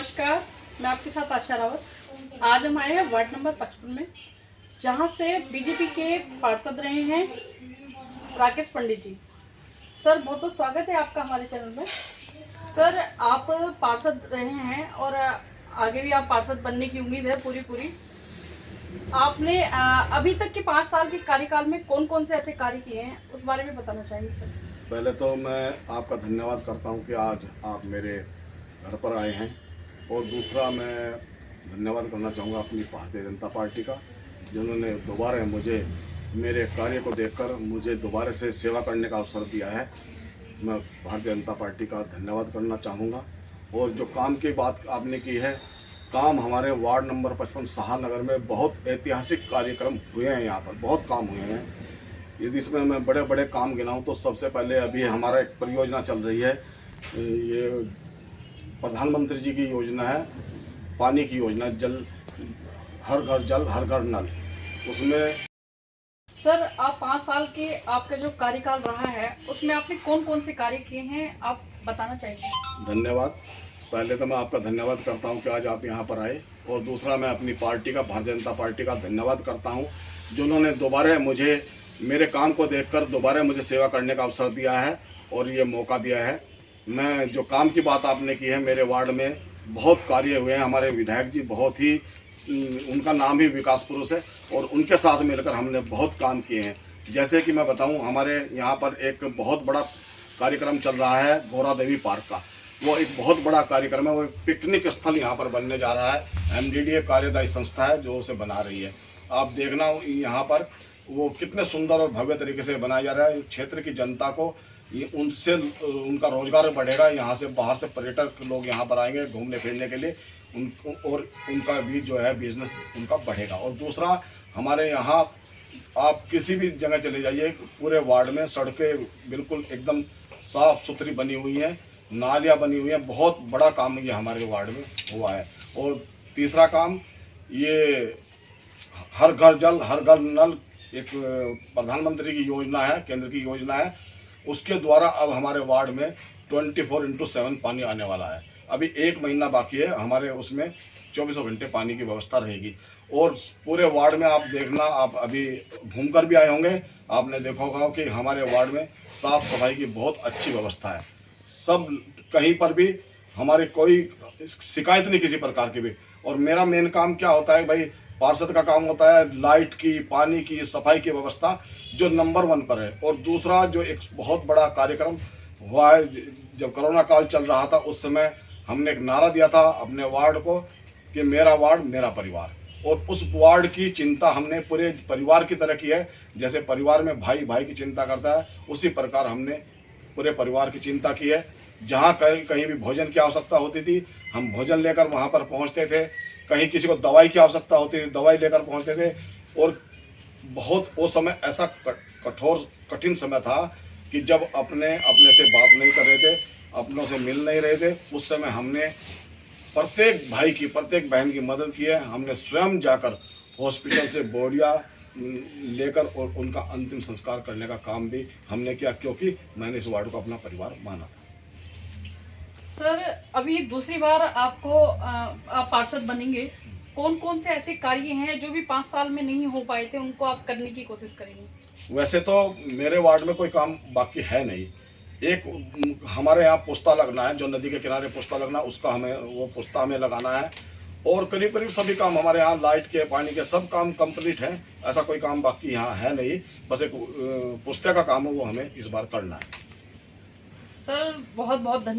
नमस्कार, मैं आपके साथ आशा रावत। आज हम आए हैं वार्ड नंबर 55 में, जहां से बीजेपी के पार्षद रहे हैं राकेश पंडित जी। सर, बहुत बहुत स्वागत है आपका हमारे चैनल में। सर, आप पार्षद रहे हैं और आगे भी आप पार्षद बनने की उम्मीद है पूरी। आपने अभी तक के 5 साल के कार्यकाल में कौन कौन से ऐसे कार्य किए हैं, उस बारे में बताना चाहिए सर। पहले तो मैं आपका धन्यवाद करता हूं कि आज आप मेरे घर पर आए हैं, और दूसरा मैं धन्यवाद करना चाहूँगा अपनी भारतीय जनता पार्टी का, जिन्होंने दोबारा मुझे मेरे कार्य को देखकर मुझे दोबारा से सेवा करने का अवसर दिया है। मैं भारतीय जनता पार्टी का धन्यवाद करना चाहूँगा। और जो काम की बात आपने की है, काम हमारे वार्ड नंबर 55 शाहनगर में बहुत ऐतिहासिक कार्यक्रम हुए हैं। यहाँ पर बहुत काम हुए हैं। यदि इसमें मैं बड़े बड़े काम गिनाऊँ तो सबसे पहले अभी हमारा एक परियोजना चल रही है, ये प्रधानमंत्री जी की योजना है, पानी की योजना, जल हर घर नल। उसमें सर, आप 5 साल के आपका जो कार्यकाल रहा है, उसमें आपने कौन कौन से कार्य किए हैं, आप बताना चाहिए। धन्यवाद। पहले तो मैं आपका धन्यवाद करता हूं कि आज आप यहां पर आए, और दूसरा मैं अपनी पार्टी का, भारतीय जनता पार्टी का धन्यवाद करता हूं, जिन्होंने दोबारा मुझे मेरे काम को देखकर दोबारा मुझे सेवा करने का अवसर दिया है और ये मौका दिया है। मैं जो काम की बात आपने की है, मेरे वार्ड में बहुत कार्य हुए हैं। हमारे विधायक जी बहुत ही, उनका नाम ही विकास पुरुष है, और उनके साथ मिलकर हमने बहुत काम किए हैं। जैसे कि मैं बताऊं, हमारे यहाँ पर एक बहुत बड़ा कार्यक्रम चल रहा है गौरा देवी पार्क का। वो एक बहुत बड़ा कार्यक्रम है, वो एक पिकनिक स्थल यहाँ पर बनने जा रहा है। एमडीडीए कार्यदायी संस्था है जो उसे बना रही है। आप देखना यहाँ पर वो कितने सुंदर और भव्य तरीके से बनाया जा रहा है। क्षेत्र की जनता को उनसे उनका रोजगार बढ़ेगा। यहाँ से बाहर से पर्यटक लोग यहाँ पर आएंगे घूमने फिरने के लिए, और उनका भी जो है बिजनेस उनका बढ़ेगा। और दूसरा, हमारे यहाँ आप किसी भी जगह चले जाइए, पूरे वार्ड में सड़कें बिल्कुल एकदम साफ सुथरी बनी हुई हैं, नालियाँ बनी हुई हैं। बहुत बड़ा काम ये हमारे वार्ड में हुआ है। और तीसरा काम, ये हर घर जल हर घर नल एक प्रधानमंत्री की योजना है, केंद्र की योजना है। उसके द्वारा अब हमारे वार्ड में 24/7 पानी आने वाला है। अभी 1 महीना बाकी है, हमारे उसमें 24 घंटे पानी की व्यवस्था रहेगी। और पूरे वार्ड में आप देखना, आप अभी घूमकर भी आए होंगे, आपने देखा होगा कि हमारे वार्ड में साफ सफाई की बहुत अच्छी व्यवस्था है। सब कहीं पर भी हमारी कोई शिकायत नहीं किसी प्रकार की भी। और मेरा मेन काम क्या होता है भाई, पार्षद का काम होता है लाइट की, पानी की, सफाई की व्यवस्था, जो नंबर 1 पर है। और दूसरा, जो एक बहुत बड़ा कार्यक्रम हुआ है, जब कोरोना काल चल रहा था, उस समय हमने एक नारा दिया था अपने वार्ड को कि मेरा वार्ड मेरा परिवार। और उस वार्ड की चिंता हमने पूरे परिवार की तरह की है। जैसे परिवार में भाई भाई की चिंता करता है, उसी प्रकार हमने पूरे परिवार की चिंता की है। जहाँ कहीं भी भोजन की आवश्यकता होती थी, हम भोजन लेकर वहाँ पर पहुँचते थे। कहीं किसी को दवाई की आवश्यकता होती थी, दवाई लेकर पहुँचते थे। और बहुत वो समय ऐसा कठिन समय था कि जब अपने से बात नहीं कर रहे थे, अपनों से मिल नहीं रहे थे, उस समय हमने प्रत्येक भाई की, प्रत्येक बहन की मदद की है। हमने स्वयं जाकर हॉस्पिटल से बोरिया लेकर और उनका अंतिम संस्कार करने का काम भी हमने किया, क्योंकि मैंने इस वार्ड को अपना परिवार माना था। सर, अभी दूसरी बार आपको आप पार्षद बनेंगे, कौन कौन से ऐसे कार्य हैं जो भी 5 साल में नहीं हो पाए थे, उनको आप करने की कोशिश करेंगे। वैसे तो मेरे वार्ड में कोई काम बाकी है नहीं। एक हमारे यहाँ पुस्ता लगना है, जो नदी के किनारे पुस्ता लगना, उसका हमें वो पुस्ता हमें लगाना है। और करीब करीब सभी काम हमारे यहाँ, लाइट के, पानी के, सब काम कंप्लीट है। ऐसा कोई काम बाकी यहाँ है नहीं। बस एक पुस्ते का काम है, वो हमें इस बार करना है। सर, बहुत बहुत धन्यवाद।